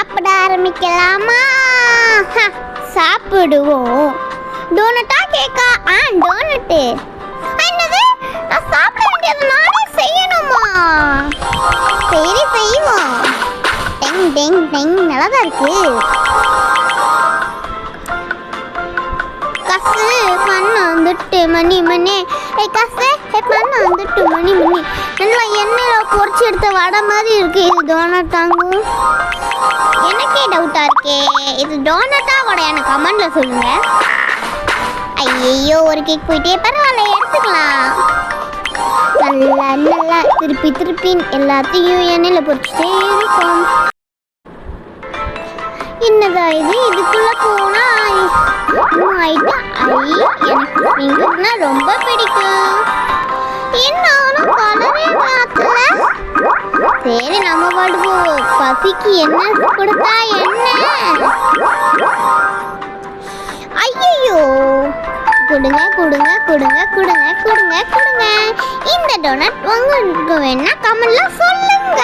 சாப்பிட ஆரம்பிக்கலாமா? சாப்பிடுவோம். டோனட்டா கேக்கா? டோனட்டு. என்னது? நான் சாப்பிட வேண்டியது நானே செய்யணுமா? சரி செய்வோம். டெங் டெங் டெங் நல்லாதான் இருக்கு. கசு பண்ண வந்துட்டு மணி மணி. கசு பண்ண வந்துட்டு மணி மணி. நல்லா எண்ணெயில் பொறிச்சு எடுத்த வடை மாதிரி இருக்கு. இது டோனட்டாங்க? எனக்கே டவுட்டா இருக்கே. இது டோனட்டா வடையான கமெண்ட்ல சொல்லுங்க. ஐயோ ஒரு கேக் போயிட்டே, பரவாயில்ல எடுத்துக்கலாம். நல்லா நல்லா திருப்பி திருப்பி எல்லாத்தையும் எண்ணெயில் பொறிச்சுட்டே இருக்கும். என்னதா இது? இதுக்குள்ள போனா ஆயிட்டு. எனக்கு ஃபிங்கர்னா ரொம்ப பிடிக்கும். என்னாலும் கலரே மாத்தல. சரி நம்ம பாடுவோம். பசிக்கு என்ன கொடுத்தா என்ன? ஐயோ கொடுங்க கொடுங்க கொடுங்க கொடுங்க கொடுங்க கொடுங்க. இந்த டோனட் உங்களுக்கு வேணா கமெண்ட்ல சொல்லுங்க.